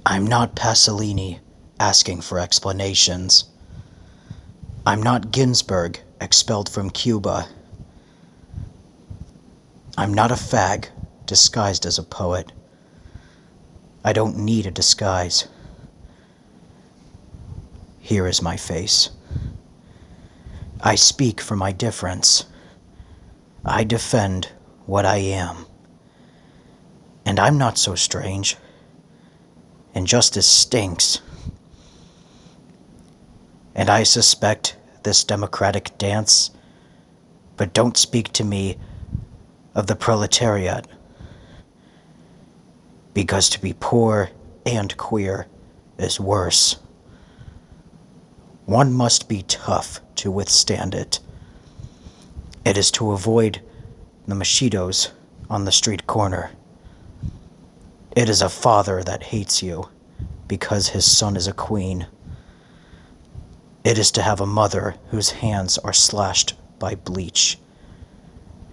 I'm not Pasolini asking for explanations. I'm not Ginsberg expelled from Cuba. I'm not a fag disguised as a poet. I don't need a disguise. Here is my face. I speak for my difference. I defend what I am. And I'm not so strange. Injustice stinks. And I suspect this democratic dance, but don't speak to me of the proletariat. Because to be poor and queer is worse. One must be tough to withstand it. It is to avoid the machitos on the street corner. It is a father that hates you because his son is a queen. It is to have a mother whose hands are slashed by bleach,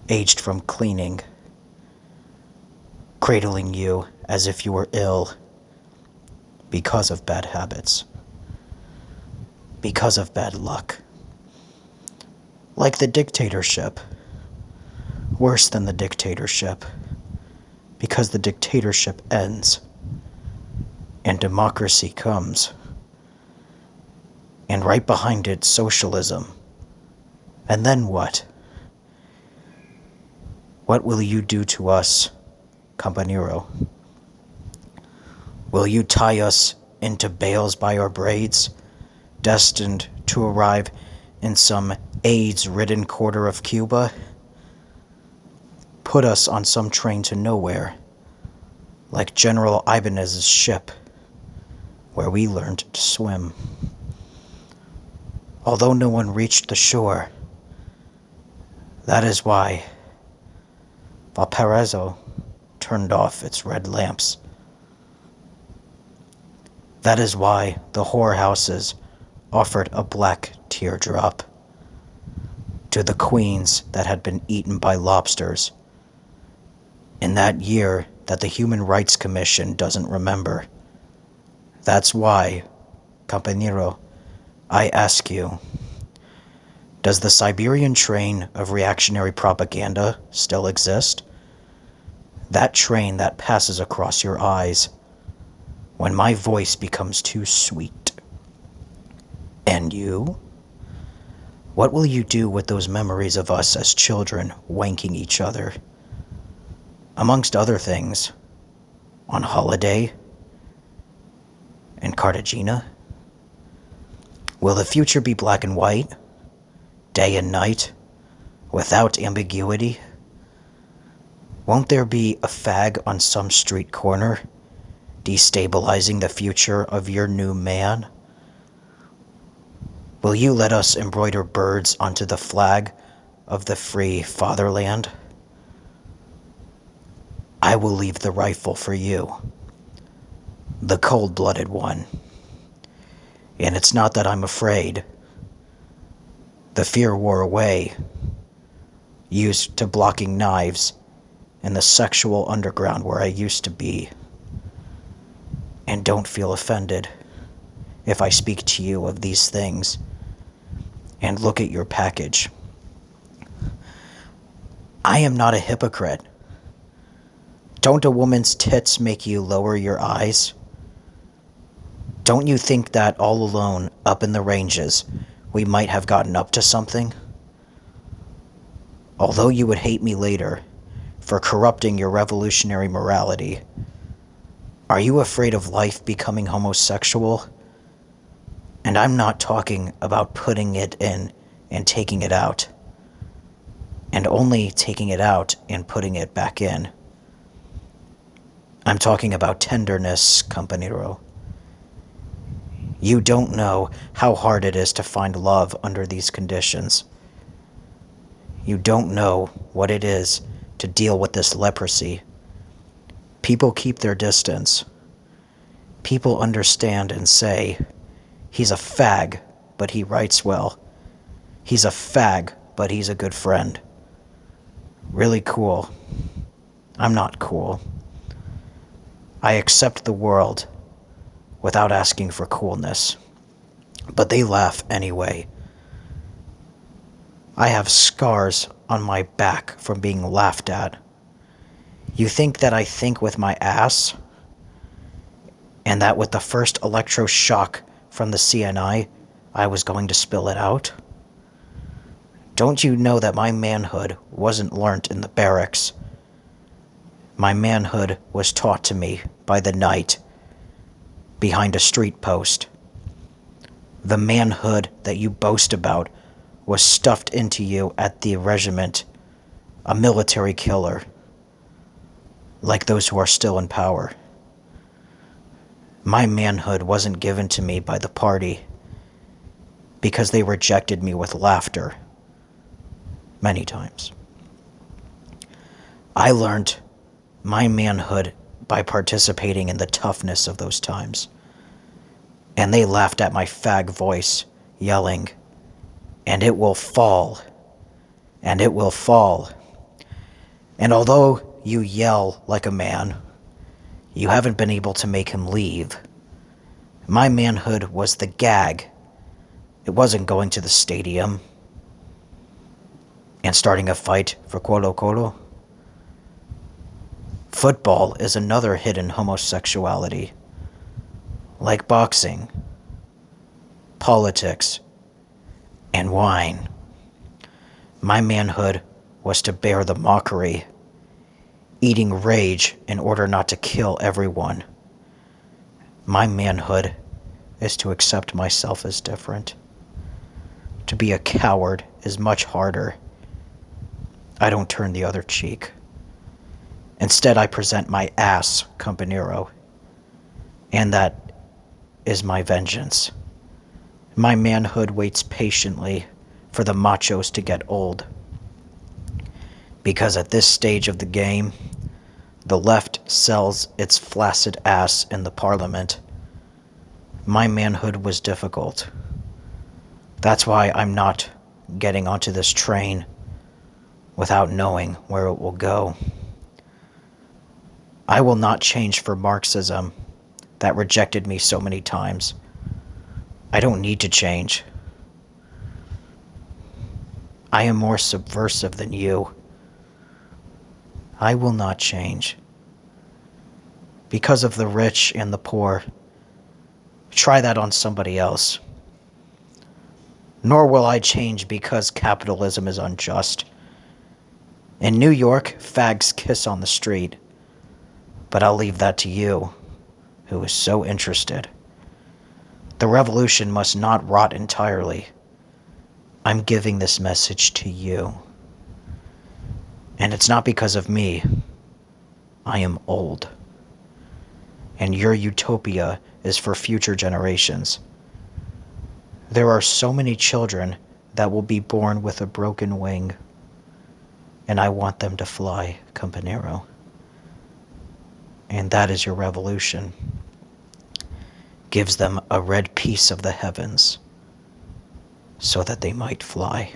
aged from cleaning, cradling you as if you were ill because of bad habits, because of bad luck. Like the dictatorship, worse than the dictatorship, because the dictatorship ends and democracy comes. And right behind it, socialism. And then what? What will you do to us, Campanero? Will you tie us into bales by our braids, destined to arrive in some AIDS-ridden quarter of Cuba? Put us on some train to nowhere, like General Ibanez's ship, where we learned to swim. Although no one reached the shore, that is why Valparaiso turned off its red lamps. That is why the whorehouses offered a black teardrop to the queens that had been eaten by lobsters in that year that the Human Rights Commission doesn't remember. That's why, Campanero, I ask you, does the Siberian train of reactionary propaganda still exist? That train that passes across your eyes when my voice becomes too sweet. And you? What will you do with those memories of us as children wanking each other? Amongst other things, on holiday in Cartagena? Will the future be black and white, day and night, without ambiguity? Won't there be a fag on some street corner, destabilizing the future of your new man? Will you let us embroider birds onto the flag of the free fatherland? I will leave the rifle for you, the cold-blooded one. And it's not that I'm afraid. The fear wore away, used to blocking knives in the sexual underground where I used to be. And don't feel offended if I speak to you of these things. And look at your package. I am not a hypocrite. Don't a woman's tits make you lower your eyes? Don't you think that all alone, up in the ranges, we might have gotten up to something? Although you would hate me later for corrupting your revolutionary morality, are you afraid of life becoming homosexual? And I'm not talking about putting it in and taking it out, and only taking it out and putting it back in. I'm talking about tenderness, Campanero. You don't know how hard it is to find love under these conditions. You don't know what it is to deal with this leprosy. People keep their distance. People understand and say, he's a fag, but he writes well. He's a fag, but he's a good friend. Really cool. I'm not cool. I accept the world without asking for coolness. But they laugh anyway. I have scars on my back from being laughed at. You think that I think with my ass? And that with the first electroshock from the CNI, I was going to spill it out? Don't you know that my manhood wasn't learnt in the barracks? My manhood was taught to me by the night, behind a street post. The manhood that you boast about was stuffed into you at the regiment, a military killer, like those who are still in power. My manhood wasn't given to me by the party because they rejected me with laughter many times. I learned my manhood by participating in the toughness of those times. And they laughed at my fag voice, yelling, "And it will fall, and it will fall." And although you yell like a man, you haven't been able to make him leave. My manhood was the gag. It wasn't going to the stadium and starting a fight for Colo Colo. Football is another hidden homosexuality, like boxing, politics, and wine. My manhood was to bear the mockery, eating rage in order not to kill everyone. My manhood is to accept myself as different. To be a coward is much harder. I don't turn the other cheek. Instead, I present my ass, Campanero, and that is my vengeance. My manhood waits patiently for the machos to get old. Because at this stage of the game, the left sells its flaccid ass in the parliament. My manhood was difficult. That's why I'm not getting onto this train without knowing where it will go. I will not change for Marxism that rejected me so many times. I don't need to change. I am more subversive than you. I will not change. Because of the rich and the poor. Try that on somebody else. Nor will I change because capitalism is unjust. In New York, fags kiss on the street. But I'll leave that to you, who is so interested. The revolution must not rot entirely. I'm giving this message to you. And it's not because of me. I am old. And your utopia is for future generations. There are so many children that will be born with a broken wing. And I want them to fly, Campanero. And that is your revolution. Gives them a red piece of the heavens so that they might fly.